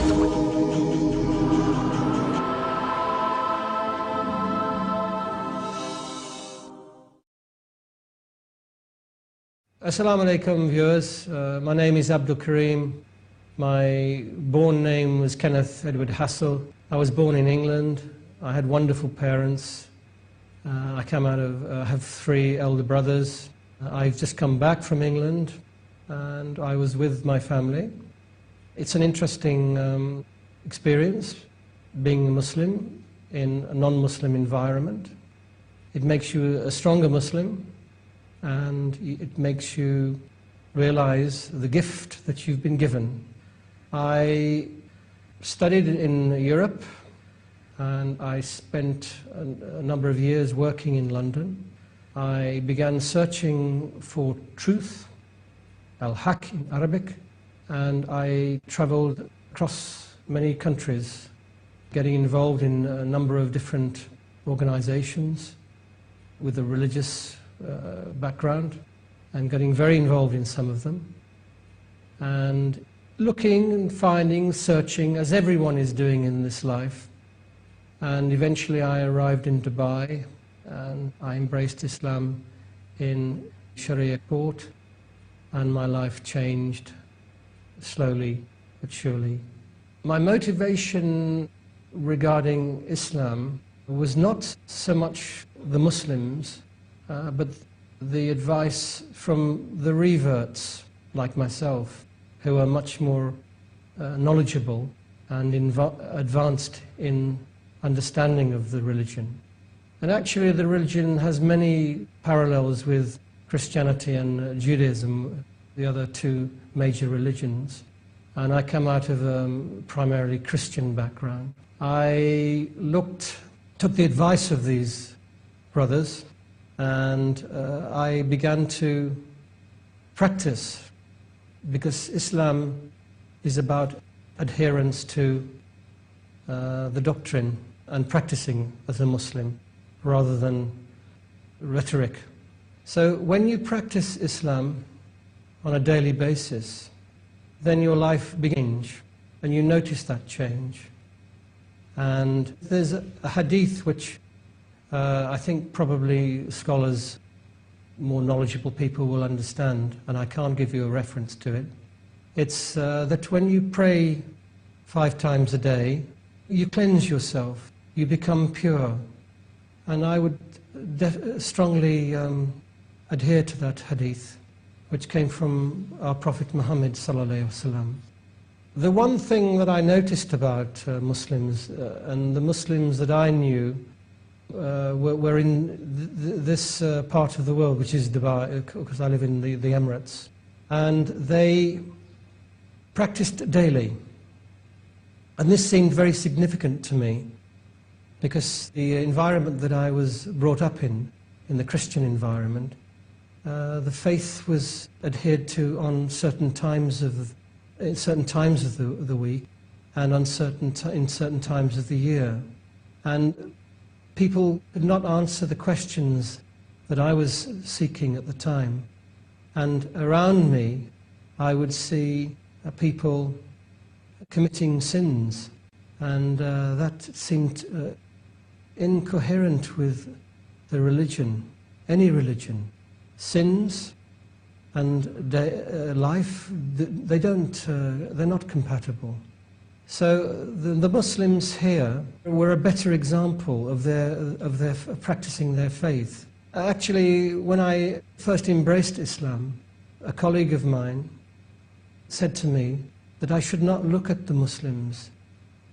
Assalamu alaikum viewers, my name is Abdul Karim. My born name was Kenneth Edward Hassel. I was born in England. I had wonderful parents. I have 3 elder brothers. I've just come back from England and I was with my family. It's an interesting experience being a Muslim in a non-Muslim environment. It makes you a stronger Muslim, and it makes you realize the gift that you've been given. I studied in Europe, and I spent a number of years working in London. I began searching for truth, al-haq in Arabic, and I traveled across many countries, getting involved in a number of different organizations with a religious background, and getting very involved in some of them, and looking and finding, searching, as everyone is doing in this life. And eventually I arrived in Dubai and I embraced Islam in Sharia court, and my life changed slowly but surely. My motivation regarding Islam was not so much the Muslims, but the advice from the reverts like myself, who are much more knowledgeable and advanced in understanding of the religion. And actually the religion has many parallels with Christianity and Judaism, the other 2 major religions. And I come out of a primarily Christian background. I took the advice of these brothers, and I began to practice, because Islam is about adherence to the doctrine and practicing as a Muslim rather than rhetoric. So when you practice Islam on a daily basis, then your life begins and you notice that change. And there's a hadith which I think probably scholars, more knowledgeable people will understand, and I can't give you a reference to it. It's that when you pray 5 times a day, you cleanse yourself, you become pure. And I would strongly adhere to that hadith, which came from our Prophet Muhammad sallallahu alaihi wasallam. The one thing that I noticed about Muslims, and the Muslims that I knew, were in this part of the world, which is Dubai, because I live in the Emirates, and they practiced daily. And this seemed very significant to me, because the environment that I was brought up in the Christian environment, the faith was adhered to on certain times of the week, and in certain times of the year. And people could not answer the questions that I was seeking at the time. And around me, I would see people committing sins, and that seemed incoherent with the religion, any religion. Sins and life, they're not compatible. So the Muslims here were a better example of their practicing their faith. Actually, when I first embraced Islam, a colleague of mine said to me that I should not look at the Muslims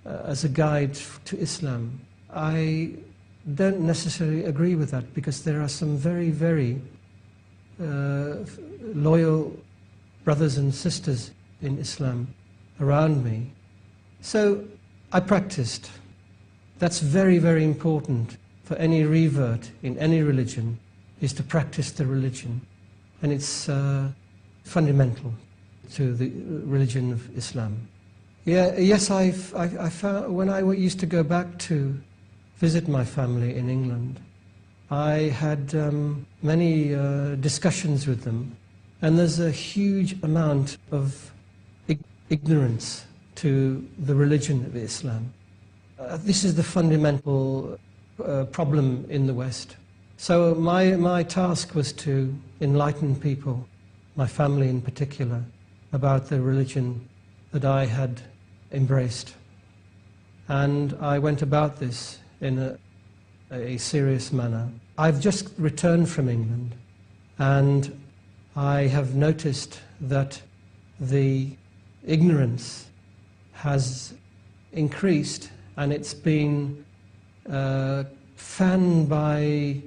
as a guide to Islam. I don't necessarily agree with that, because there are some very, very loyal brothers and sisters in Islam around me. So I practiced. That's very, very important for any revert in any religion, is to practice the religion. And it's fundamental to the religion of Islam. Yes, I found, when I used to go back to visit my family in England, I had many discussions with them, and there's a huge amount of ignorance to the religion of Islam. This is the fundamental problem in the West. So my task was to enlighten people, my family in particular, about the religion that I had embraced. And I went about this in a serious manner. I've just returned from England, and I have noticed that the ignorance has increased, and it's been fanned by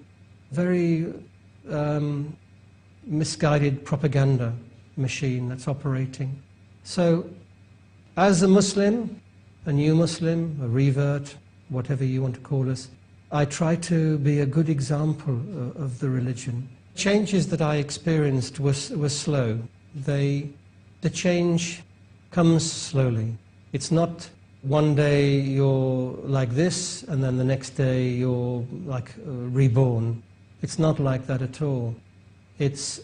very misguided propaganda machine that's operating. So, as a Muslim, a new Muslim, a revert, whatever you want to call us, I try to be a good example of the religion. Changes that I experienced were slow. The change comes slowly. It's not one day you're like this and then the next day you're like reborn. It's not like that at all. It's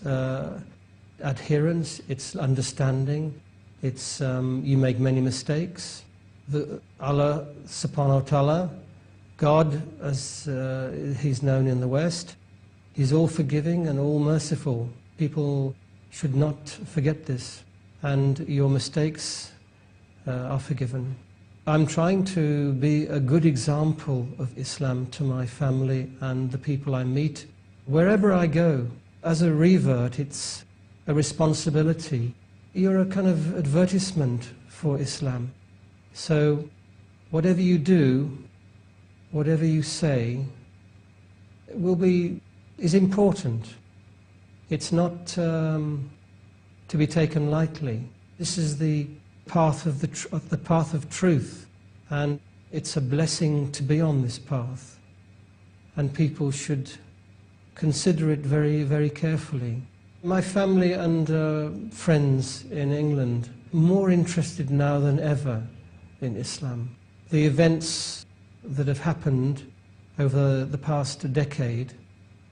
adherence, it's understanding, it's you make many mistakes. Allah subhanahu wa ta'ala, God as he's known in the West, he's all forgiving and all merciful. People should not forget this, and your mistakes are forgiven. I'm trying to be a good example of Islam to my family and the people I meet wherever I go. As a revert, it's a responsibility. You're a kind of advertisement for Islam. So whatever you do, whatever you say, is important. It's not to be taken lightly. This is the path of the path of truth, and it's a blessing to be on this path. And people should consider it very, very carefully. My family and friends in England are more interested now than ever in Islam. The events that have happened over the past decade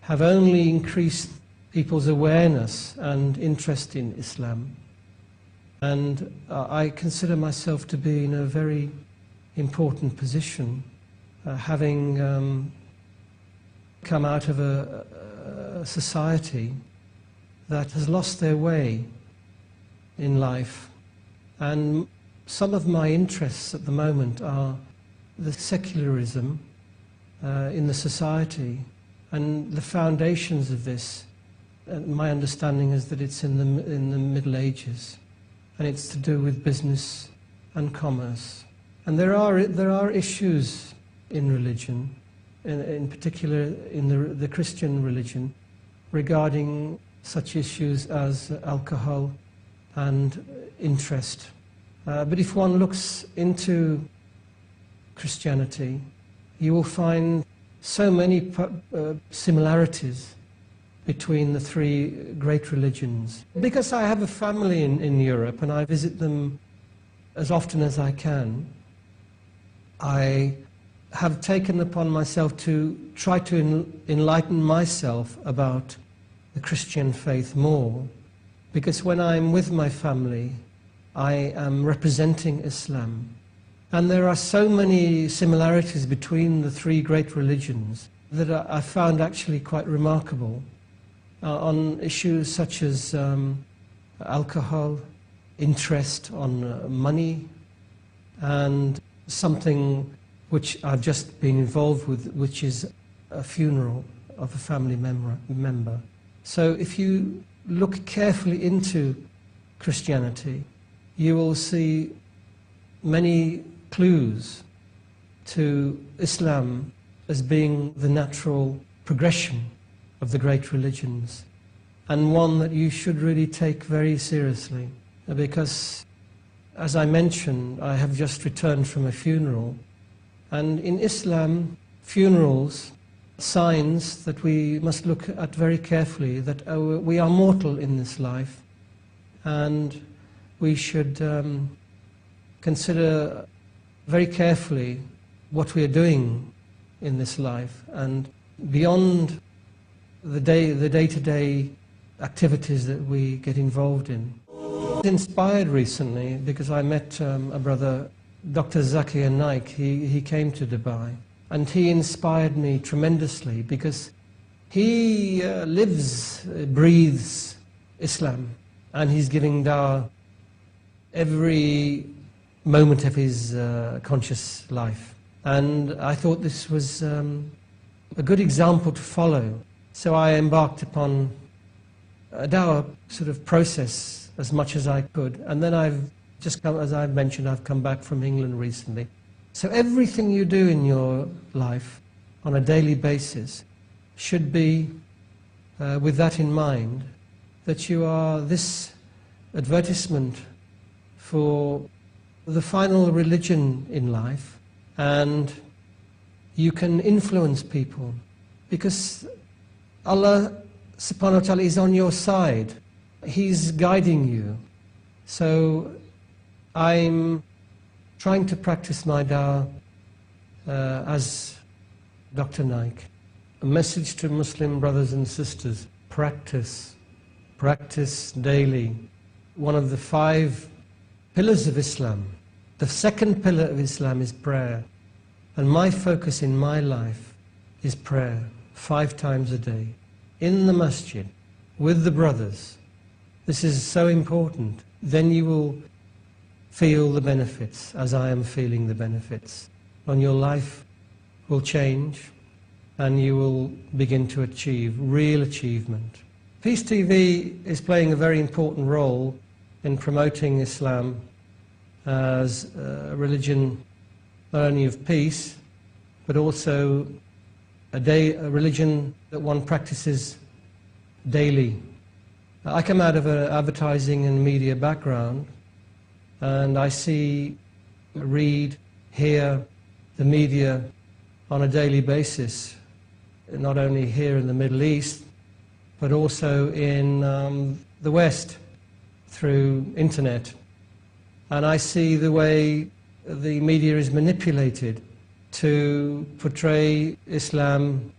have only increased people's awareness and interest in Islam. And I consider myself to be in a very important position, having come out of a society that has lost their way in life. And some of my interests at the moment are the secularism in the society, and the foundations of this. My understanding is that it's in the Middle Ages, and it's to do with business and commerce. And there are issues in religion, in particular in the Christian religion, regarding such issues as alcohol and interest. But if one looks into Christianity, you will find so many similarities between the three great religions. Because I have a family in Europe and I visit them as often as I can, I have taken upon myself to try to enlighten myself about the Christian faith more. Because when I'm with my family, I am representing Islam. And there are so many similarities between the three great religions that I found actually quite remarkable. On issues such as alcohol, interest on money, and something which I've just been involved with, which is a funeral of a family member. So if you look carefully into Christianity, you will see many clues to Islam as being the natural progression of the great religions, and one that you should really take very seriously. Because, as I mentioned, I have just returned from a funeral, and in Islam, funerals, signs that we must look at very carefully, that we are mortal in this life, and we should consider very carefully what we are doing in this life, and beyond the day-to-day activities that we get involved in. Inspired recently because I met a brother, Dr. Zakir Naik. He came to Dubai and he inspired me tremendously because he lives, breathes Islam, and he's giving dawah every moment of his conscious life. And I thought this was a good example to follow. So I embarked upon a dawah sort of process as much as I could. And then I've just come, as I've mentioned, I've come back from England recently. So everything you do in your life on a daily basis should be with that in mind, that you are this advertisement for the final religion in life, and you can influence people because Allah subhanahu wa ta'ala is on your side. He's guiding you. So I'm trying to practice my dawah as Dr. Naik. A message to Muslim brothers and sisters: practice, practice daily. One of the 5 pillars of Islam. The second pillar of Islam is prayer. And my focus in my life is prayer 5 times a day, in the masjid, with the brothers. This is so important. Then you will feel the benefits, as I am feeling the benefits. And your life will change, and you will begin to achieve real achievement. Peace TV is playing a very important role in promoting Islam as a religion not only of peace, but also a religion that one practices daily. I come out of an advertising and media background, and I see, read, hear the media on a daily basis, not only here in the Middle East, but also in the West through internet. And I see the way the media is manipulated to portray Islam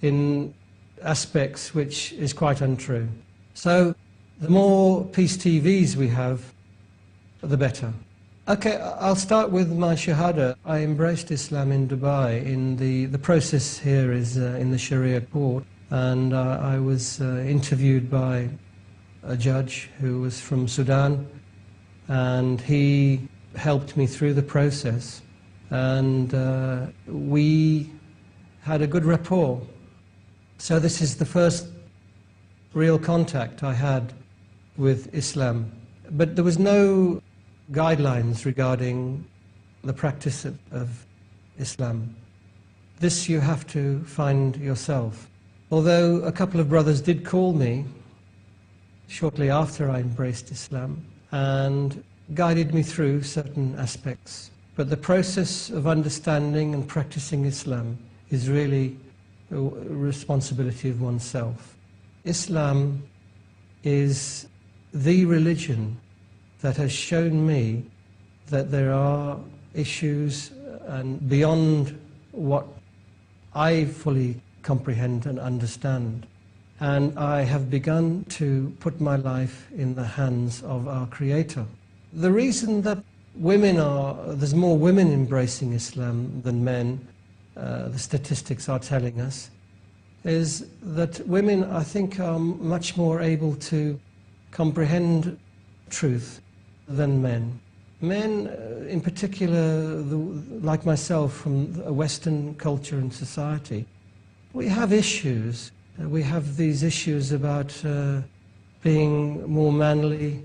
in aspects which is quite untrue. So the more peace TVs we have, the better. Okay, I'll start with my Shahada. I embraced Islam in Dubai. The process here is in the Sharia court, and I was interviewed by a judge who was from Sudan, and he helped me through the process, and we had a good rapport. So this is the first real contact I had with Islam. But there was no guidelines regarding the practice of Islam. This you have to find yourself. Although a couple of brothers did call me shortly after I embraced Islam and guided me through certain aspects. But the process of understanding and practicing Islam is really a responsibility of oneself. Islam is the religion that has shown me that there are issues and beyond what I fully comprehend and understand. And I have begun to put my life in the hands of our Creator. The reason that there's more women embracing Islam than men, the statistics are telling us, is that women, I think, are much more able to comprehend truth than men. Men, in particular, like myself, from a Western culture and society, we have issues. We have these issues about being more manly,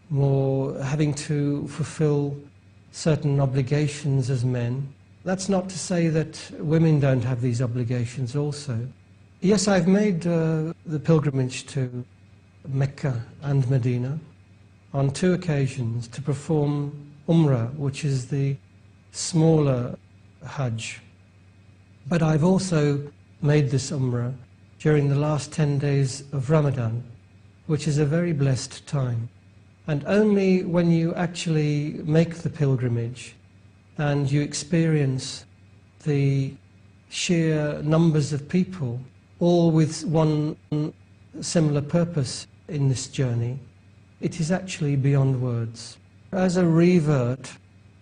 more having to fulfill certain obligations as men. That's not to say that women don't have these obligations also. Yes, I've made the pilgrimage to Mecca and Medina on 2 occasions to perform Umrah, which is the smaller Hajj. But I've also made this Umrah during the last 10 days of Ramadan, which is a very blessed time. And only when you actually make the pilgrimage and you experience the sheer numbers of people, all with one similar purpose in this journey, it is actually beyond words. As a revert,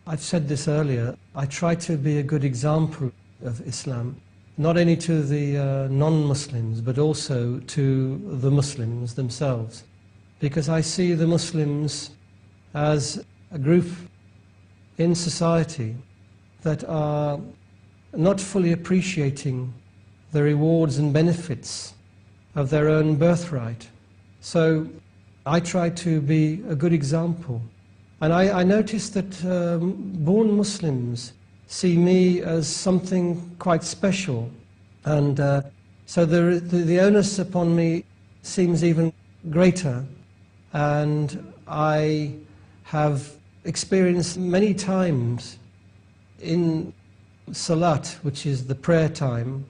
I've said this earlier, I try to be a good example of Islam, not only to the non-Muslims, but also to the Muslims themselves. Because I see the Muslims as a group in society that are not fully appreciating the rewards and benefits of their own birthright. So I try to be a good example. And I noticed that born Muslims see me as something quite special. And so the onus upon me seems even greater. And I have experienced many times in Salat, which is the prayer time,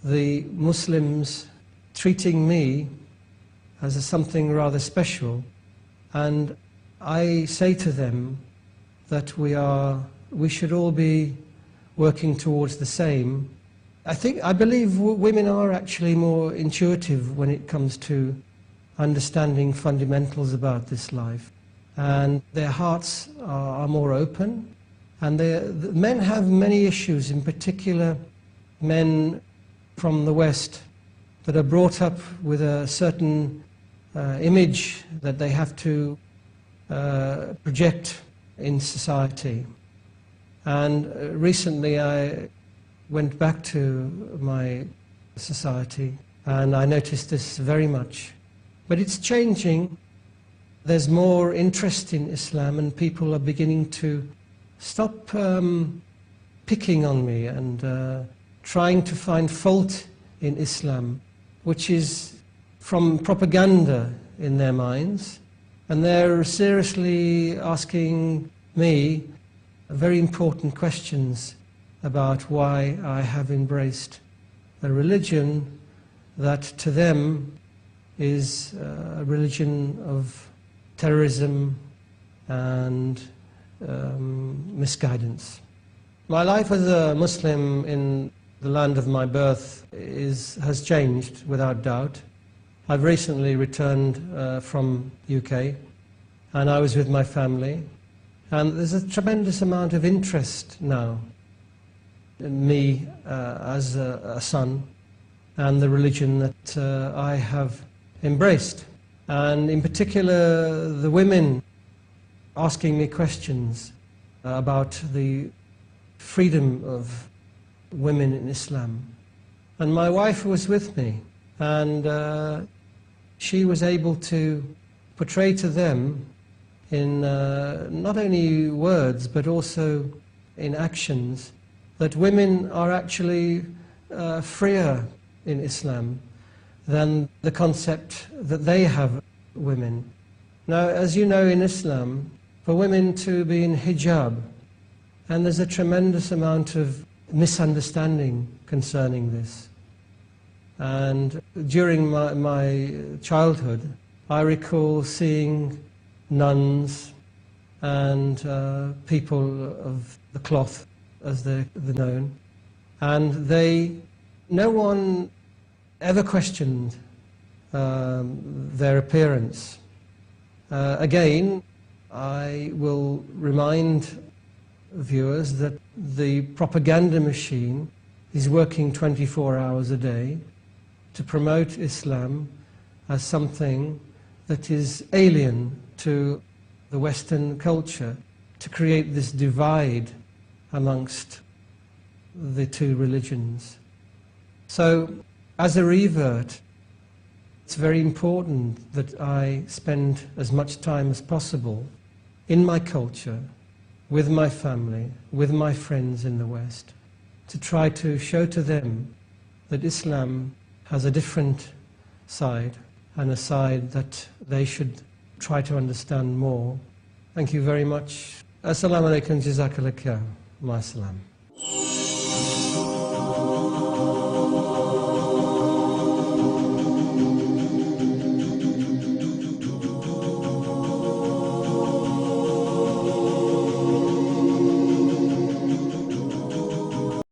the Muslims treating me as something rather special. And I say to them that we should all be working towards the same. I believe women are actually more intuitive when it comes to understanding fundamentals about this life. And their hearts are more open. And the men have many issues, in particular men from the West that are brought up with a certain image that they have to project in society. And recently I went back to my society and I noticed this very much. But it's changing. There's more interest in Islam and people are beginning to stop picking on me and trying to find fault in Islam, which is from propaganda in their minds. And they're seriously asking me very important questions about why I have embraced a religion that to them is a religion of terrorism and misguidance. My life as a Muslim in the land of my birth has changed without doubt. I've recently returned from UK and I was with my family, and there's a tremendous amount of interest now in me as a son and the religion that I have embraced, and in particular the women asking me questions about the freedom of women in Islam. And my wife was with me, and she was able to portray to them in not only words but also in actions that women are actually freer in Islam than the concept that they have women. Now, as you know, in Islam, for women to be in hijab, and there's a tremendous amount of misunderstanding concerning this. And during my childhood, I recall seeing nuns and people of the cloth, as they're known, and no one ever questioned their appearance. Again, I will remind viewers that the propaganda machine is working 24 hours a day to promote Islam as something that is alien to the Western culture, to create this divide amongst the two religions. So, as a revert, it's very important that I spend as much time as possible in my culture, with my family, with my friends in the West, to try to show to them that Islam has a different side, and a side that they should try to understand more. Thank you very much. Assalamu alaikum, jazakallah khair. Ma salam.